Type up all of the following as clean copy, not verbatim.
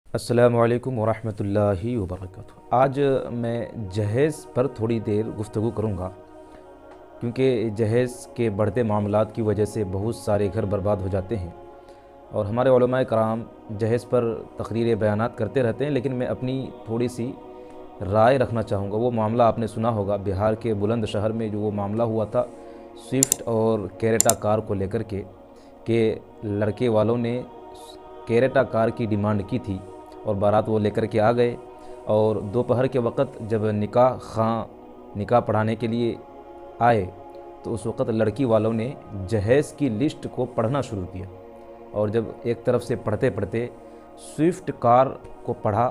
अस्सलामु अलैकुम वरहमतुल्लाहि वबरकातुहू। आज मैं जहेज़ पर थोड़ी देर गुफ्तगू करूँगा, क्योंकि जहेज़ के बढ़ते मामलात की वजह से बहुत सारे घर बर्बाद हो जाते हैं और हमारे उलमाए कराम जहेज़ पर तकरीरें बयानात करते रहते हैं, लेकिन मैं अपनी थोड़ी सी राय रखना चाहूँगा। वो मामला आपने सुना होगा, बिहार के बुलंदशहर में जो वो मामला हुआ था स्विफ्ट और कैरेटा कार को लेकर के लड़के वालों ने कैरेटा कार की डिमांड की थी और बारात वो लेकर के आ गए। और दोपहर के वक़्त जब निकाह पढ़ाने के लिए आए तो उस वक़्त लड़की वालों ने जहेज़ की लिस्ट को पढ़ना शुरू किया। और जब एक तरफ से पढ़ते पढ़ते स्विफ्ट कार को पढ़ा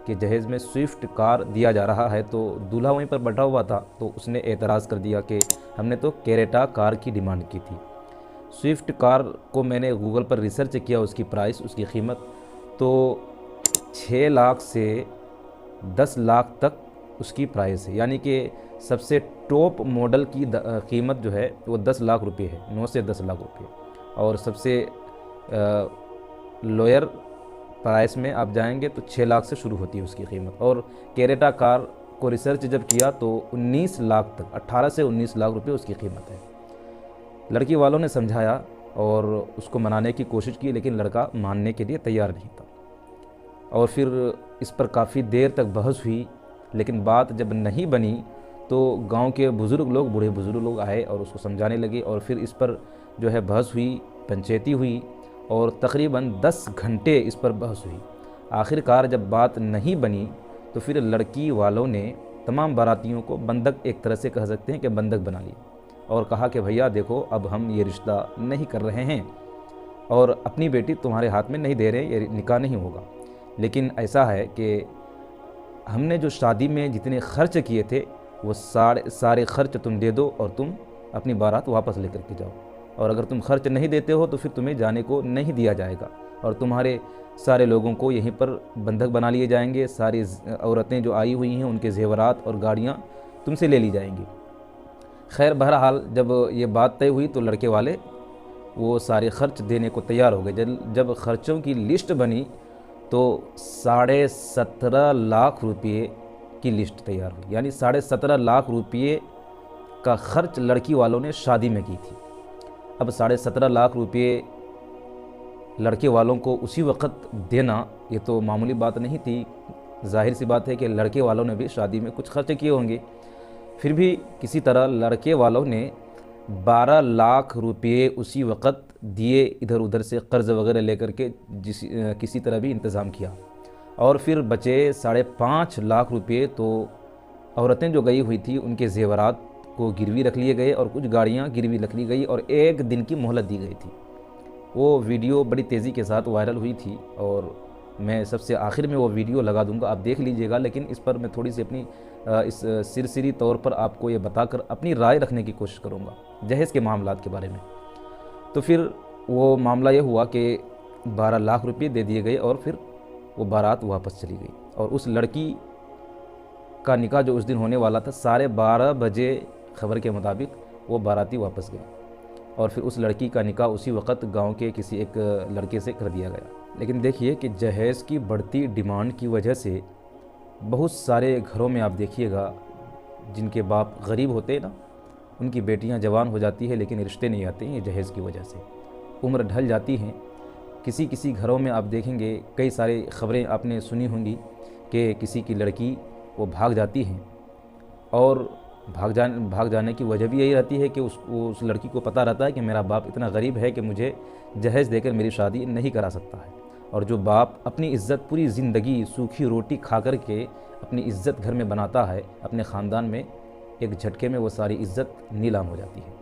कि जहेज़ में स्विफ्ट कार दिया जा रहा है, तो दूल्हा वहीं पर बैठा हुआ था, तो उसने एतराज़ कर दिया कि हमने तो कैरेटा कार की डिमांड की थी। स्विफ्ट कार को मैंने गूगल पर रिसर्च किया, उसकी प्राइस, उसकी कीमत तो 6 लाख से 10 लाख तक उसकी प्राइस है। यानी कि सबसे टॉप मॉडल की कीमत जो है वो 10 लाख रुपए है, 9 से 10 लाख रुपए। और सबसे लोअर प्राइस में आप जाएंगे तो 6 लाख से शुरू होती है उसकी कीमत। और कैरेटा कार को रिसर्च जब किया तो 19 लाख तक, 18 से 19 लाख रुपए उसकी कीमत है। लड़की वालों ने समझाया और उसको मनाने की कोशिश की, लेकिन लड़का मानने के लिए तैयार नहीं था। और फिर इस पर काफ़ी देर तक बहस हुई, लेकिन बात जब नहीं बनी तो गांव के बुज़ुर्ग लोग, बूढ़े बुज़ुर्ग लोग आए और उसको समझाने लगे। और फिर इस पर जो है बहस हुई, पंचायती हुई और तकरीबन 10 घंटे इस पर बहस हुई। आखिरकार जब बात नहीं बनी तो फिर लड़की वालों ने तमाम बारातियों को बंधक, एक तरह से कह सकते हैं कि बंधक बना लिया और कहा कि भैया देखो, अब हम ये रिश्ता नहीं कर रहे हैं और अपनी बेटी तुम्हारे हाथ में नहीं दे रहे, ये निकाह नहीं होगा। लेकिन ऐसा है कि हमने जो शादी में जितने खर्च किए थे वो सारे खर्च तुम दे दो और तुम अपनी बारात वापस लेकर के जाओ। और अगर तुम खर्च नहीं देते हो तो फिर तुम्हें जाने को नहीं दिया जाएगा और तुम्हारे सारे लोगों को यहीं पर बंधक बना लिए जाएंगे। सारी औरतें जो आई हुई हैं उनके जेवरात और गाड़ियाँ तुमसे ले ली जाएंगी। खैर, बहरहाल जब ये बात तय हुई तो लड़के वाले वो सारे खर्च देने को तैयार हो गए। जब खर्चों की लिस्ट बनी तो 17.5 लाख रुपये की लिस्ट तैयार हुई। यानी 17.5 लाख रुपये का खर्च लड़की वालों ने शादी में की थी। अब 17.5 लाख रुपये लड़के वालों को उसी वक्त देना, ये तो मामूली बात नहीं थी। जाहिर सी बात है कि लड़के वालों ने भी शादी में कुछ खर्च किए होंगे। फिर भी किसी तरह लड़के वालों ने 12 लाख रुपये उसी वक्त दिए, इधर उधर से कर्ज़ वगैरह लेकर के किसी तरह भी इंतज़ाम किया। और फिर बचे 5.5 लाख रुपये तो औरतें जो गई हुई थी उनके जेवरात को गिरवी रख लिए गए और कुछ गाड़ियाँ गिरवी रख ली गई और 1 दिन की मोहलत दी गई थी। वो वीडियो बड़ी तेज़ी के साथ वायरल हुई थी और मैं सबसे आखिर में वो वीडियो लगा दूंगा, आप देख लीजिएगा। लेकिन इस पर मैं थोड़ी सी अपनी इस सिरसिरी तौर पर आपको ये बताकर अपनी राय रखने की कोशिश करूँगा जहेज़ के मामलात के बारे में। तो फिर वो मामला ये हुआ कि 12 लाख रुपये दे दिए गए और फिर वो बारात वापस चली गई। और उस लड़की का निकाह जो उस दिन होने वाला था, 12:30 बजे खबर के मुताबिक वो बाराती वापस गई और फिर उस लड़की का निकाह उसी वक्त गांव के किसी एक लड़के से कर दिया गया। लेकिन देखिए कि जहेज़ की बढ़ती डिमांड की वजह से बहुत सारे घरों में आप देखिएगा, जिनके बाप गरीब होते हैं ना, उनकी बेटियां जवान हो जाती है लेकिन रिश्ते नहीं आते हैं जहेज़ की वजह से, उम्र ढल जाती हैं। किसी किसी घरों में आप देखेंगे, कई सारी ख़बरें आपने सुनी होंगी कि किसी की लड़की वो भाग जाती हैं और भाग जाने की वजह भी यही रहती है कि उस लड़की को पता रहता है कि मेरा बाप इतना गरीब है कि मुझे जहेज़ देकर मेरी शादी नहीं करा सकता है। और जो बाप अपनी इज़्ज़त पूरी ज़िंदगी सूखी रोटी खा कर के अपनी इज़्ज़त घर में बनाता है अपने ख़ानदान में, एक झटके में वो सारी इज़्ज़त नीलाम हो जाती है।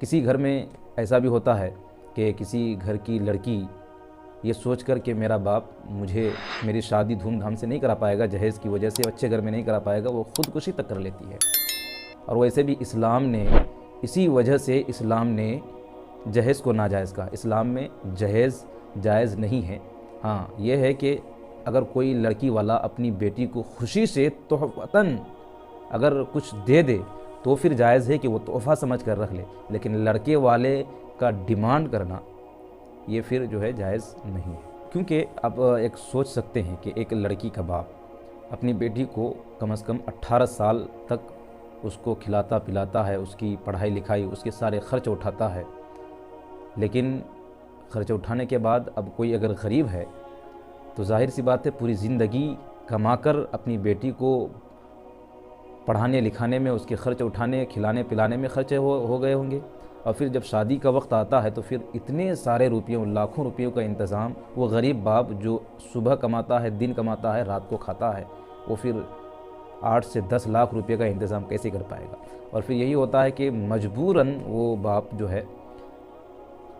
किसी घर में ऐसा भी होता है कि किसी घर की लड़की ये सोच कर कि मेरा बाप मुझे मेरी शादी धूमधाम से नहीं करा पाएगा, जहेज़ की वजह से अच्छे घर में नहीं करा पाएगा, वो ख़ुदकुशी तक कर लेती है। और वैसे भी इस्लाम ने, इसी वजह से इस्लाम ने जहेज़ को नाजायज़ कहा। इस्लाम में जहेज़ जायज़ नहीं है। हाँ, ये है कि अगर कोई लड़की वाला अपनी बेटी को खुशी से तोहफ़तन अगर कुछ दे दे तो फिर जायज़ है कि वो तोहफ़ा समझ कर रख ले, लेकिन लड़के वाले का डिमांड करना ये फिर जो है जायज़ नहीं है। क्योंकि अब एक सोच सकते हैं कि एक लड़की का बाप अपनी बेटी को कम से कम 18 साल तक उसको खिलाता पिलाता है, उसकी पढ़ाई लिखाई, उसके सारे खर्च उठाता है, लेकिन खर्च उठाने के बाद अब कोई अगर गरीब है तो जाहिर सी बात है पूरी ज़िंदगी कमाकर अपनी बेटी को पढ़ाने लिखाने में, उसके खर्च उठाने, खिलाने पिलाने में खर्चे हो गए होंगे। और फिर जब शादी का वक्त आता है तो फिर इतने सारे रुपयों, लाखों रुपयों का इंतज़ाम वो गरीब बाप जो सुबह कमाता है, दिन कमाता है, रात को खाता है, वो फिर 8 से 10 लाख रुपये का इंतज़ाम कैसे कर पाएगा। और फिर यही होता है कि मजबूरन वो बाप जो है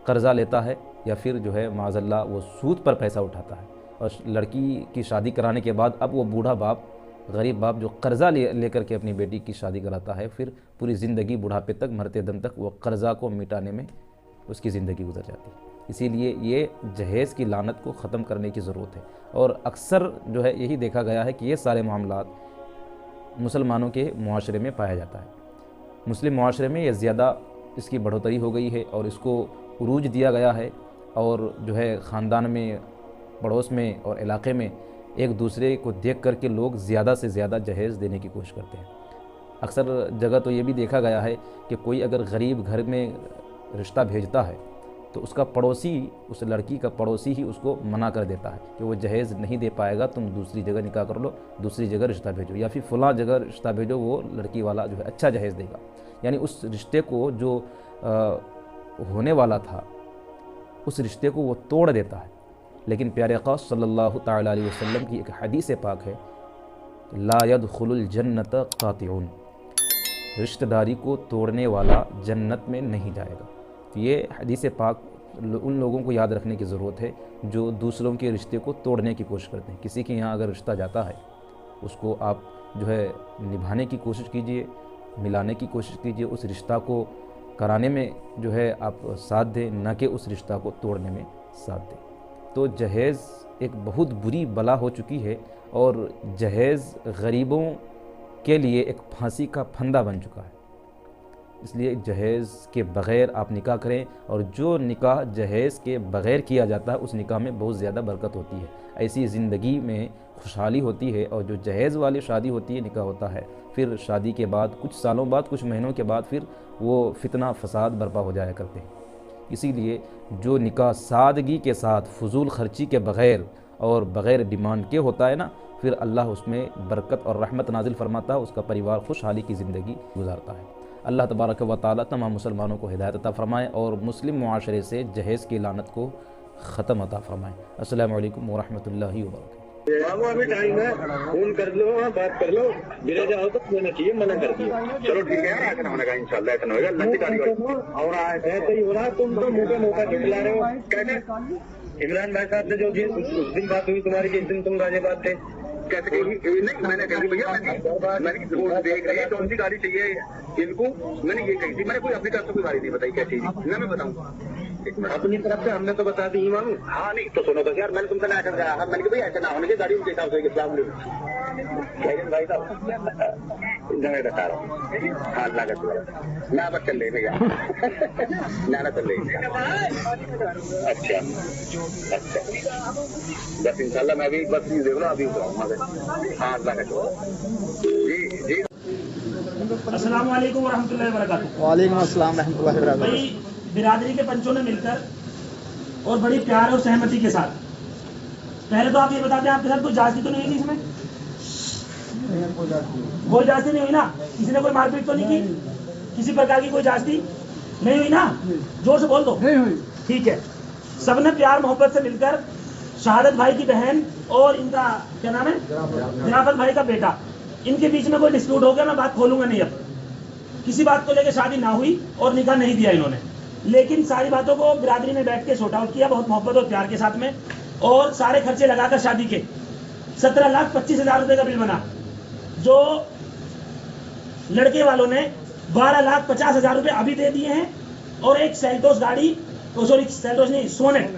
कर्ज़ा लेता है या फिर जो है माज़ल्ला वो सूद पर पैसा उठाता है। और लड़की की शादी कराने के बाद अब वो बूढ़ा बाप, गरीब बाप जो कर्ज़ा लेकर के अपनी बेटी की शादी कराता है, फिर पूरी ज़िंदगी बुढ़ापे तक, मरते दम तक वो कर्ज़ा को मिटाने में उसकी ज़िंदगी गुजर जाती है। इसीलिए ये जहेज़ की लानत को ख़त्म करने की ज़रूरत है। और अक्सर जो है यही देखा गया है कि ये सारे मामलात मुसलमानों के मुआशरे में पाया जाता है। मुस्लिम मुआशरे में ये ज़्यादा इसकी बढ़ोतरी हो गई है और इसको उरूज दिया गया है। और जो है ख़ानदान में, पड़ोस में और इलाक़े में एक दूसरे को देख कर के लोग ज़्यादा से ज़्यादा जहेज़ देने की कोशिश करते हैं। अक्सर जगह तो ये भी देखा गया है कि कोई अगर गरीब घर में रिश्ता भेजता है तो उसका पड़ोसी, उस लड़की का पड़ोसी ही उसको मना कर देता है कि वो जहेज़ नहीं दे पाएगा, तुम दूसरी जगह निकाह कर लो, दूसरी जगह रिश्ता भेजो, या फिर फ़लाँ जगह रिश्ता भेजो, वो लड़की वाला जो है अच्छा जहेज़ देगा। यानी उस रिश्ते को जो होने वाला था, उस रिश्ते को वो तोड़ देता है। लेकिन प्यारे आका सल्लल्लाहु तआला अलैहि वसल्लम की एक हदीस पाक है, ला यदखुलुल जन्नत कातिउन, रिश्तेदारी को तोड़ने वाला जन्नत में नहीं जाएगा। तो ये हदीस पाक उन लोगों को याद रखने की ज़रूरत है जो दूसरों के रिश्ते को तोड़ने की कोशिश करते हैं। किसी के यहाँ अगर रिश्ता जाता है उसको आप जो है निभाने की कोशिश कीजिए, मिलाने की कोशिश कीजिए, उस रिश्ता को कराने में जो है आप साथ दें, न कि उस रिश्ता को तोड़ने में साथ दें। तो जहेज़ एक बहुत बुरी बला हो चुकी है और जहेज़ गरीबों के लिए एक फांसी का फंदा बन चुका है। इसलिए जहेज़ के बग़ैर आप निकाह करें, और जो निकाह जहेज़ के बग़ैर किया जाता है उस निकाह में बहुत ज़्यादा बरकत होती है, ऐसी ज़िंदगी में खुशहाली होती है। और जो जहेज़ वाली शादी होती है, निकाह होता है, फिर शादी के बाद कुछ सालों बाद, कुछ महीनों के बाद फिर वो फितना फसाद बर्पा हो जाया करते हैं। इसीलिए जो निकाह सादगी के साथ, फजूल खर्ची के बग़ैर और बग़ैर डिमांड के होता है ना, फिर अल्लाह उसमें बरकत और रहमत नाजिल फरमाता है, उसका परिवार खुशहाली की ज़िंदगी गुजारता है। अल्लाह तबारक व तआला तमाम मुसलमानों को हिदायत अता फ़रमाए और मुस्लिम मुआशरे से जहेज़ की लानत को ख़त्म अता फ़रमाए। अस्सलामु अलैकुम व रहमतुल्लाहि व बरकातहू। अभी टाइम है, फोन कर लो, बात कर लो, गिरे जाओ तो देना चाहिए, मना कर दिया। चलो ठीक है, ऐसा होने का इंशाल्लाह, ऐसा होगा। और ऐसा ही हो रहा, तुम तो मुँह पे मौका खिला रहे हो। कैसे इमरान भाई साहब से जो उस दिन बात हुई तुम्हारी, जिस दिन तुम गाजियाबाद थे, कैसे कही? नहीं, मैंने कही भैया, मैंने देख रही है कौन सी गाड़ी चाहिए इनको, मैंने ये कही थी। मैंने कोई अपनी तरफ से कोई गाड़ी नहीं बताई कैसी थी, मैं बताऊँ अपनी तरफ से, हमने तो बता दी इमाम। हाँ नहीं तो सुनो तो यार, मैंने तुमसे ना कहा, मैंने कहा भाई ऐसा ना होने की गाड़ी उनके हिसाब से। इस्लाम भाई साहब मैं बता रहा हूँ, हाँ लागत ना बस चल रही भैया ना चल रही। अच्छा अच्छा, बस इंशाल्लाह मैं भी बस देख रहा अभी उतराऊंगा। हाँ लागत जी जी। अस्सलाम वालेकुम व रहमतुल्लाहि व बरकातहू। वालेकुम अस्सलाम रहमतुल्लाहि व बरकातहू। बिरादरी के पंचों ने मिलकर और बड़ी प्यार और सहमति के साथ, पहले तो आप ये बताते हैं आपके साथ कोई जाति तो नहीं हुई इसमें? कोई जाति नहीं हुई ना? किसी ने कोई मारपीट तो नहीं की? किसी प्रकार की कोई जाति नहीं हुई ना? जोर से बोल दो। नहीं हुई। ठीक है, सबने प्यार मोहब्बत से मिलकर शहादत भाई की बहन और इनका क्या नाम है, जनाफत भाई का बेटा, इनके बीच में कोई डिस्प्यूट हो गया, मैं बात खोलूंगा नहीं। अब किसी बात को लेकर शादी ना हुई और निकाह नहीं दिया इन्होंने, लेकिन सारी बातों को बिरादरी में बैठ के सॉर्ट आउट किया, बहुत मोहब्बत और प्यार के साथ में, और सारे खर्चे लगाकर शादी के 17,25,000 रुपए का बिल बना, जो लड़के वालों ने 12,50,000 रुपए अभी दे दिए हैं, और एक सेल्टोस गाड़ी, सॉरी सेल्टोस नहीं, सोनेट,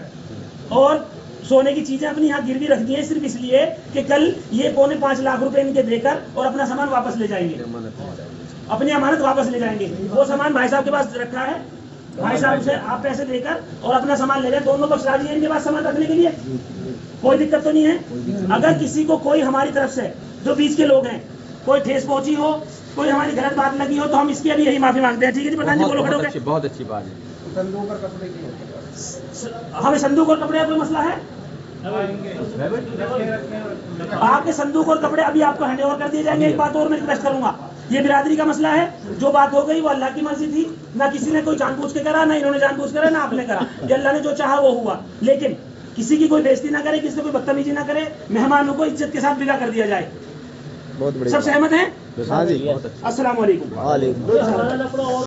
और सोने की चीजें अपनी यहाँ गिरवी रख दी है, सिर्फ इसलिए कि कल ये 4.5 लाख रुपए इनके देकर और अपना सामान वापस ले जाएंगे, अपनी अमानत वापस ले जाएंगे। वो सामान भाई साहब के पास रखा है, भाई साहब से आप पैसे देकर और अपना सामान ले जाए, दोनों पक्ष राजी हैं इनके पास सामान रखने के लिए, कोई दिक्कत तो नहीं है। अगर किसी को कोई हमारी तरफ से जो बीच के लोग हैं कोई ठेस पहुंची हो, कोई हमारी गलत बात लगी हो, तो हम इसके अभी यही माफी मांगते हैं। ठीक है जी प्रधान जी, बोलो खड़े होकर। बहुत अच्छी बात है। हमें संदूक और कपड़े का कोई मसला है? आपके संदूक और कपड़े अभी आपको हैंड ओवर कर दिए जाएंगे। एक बात और मैं रिक्वेस्ट करूंगा, ये बिरादरी का मसला है, जो बात हो गई वो अल्लाह की मर्जी थी, ना किसी ने कोई जानबूझ के करा, ना इन्होंने जानबूझ करा, ना आपने करा, ये अल्लाह ने जो चाहा वो हुआ। लेकिन किसी की कोई बेइज्जती ना करे, किसी से कोई बदतमीजी ना करे, मेहमानों को इज्जत के साथ विदा कर दिया जाए। बहुत बढ़िया। सब सहमत हैं? हाँ जी। अस्सलाम वालेकुम। वालेकुम।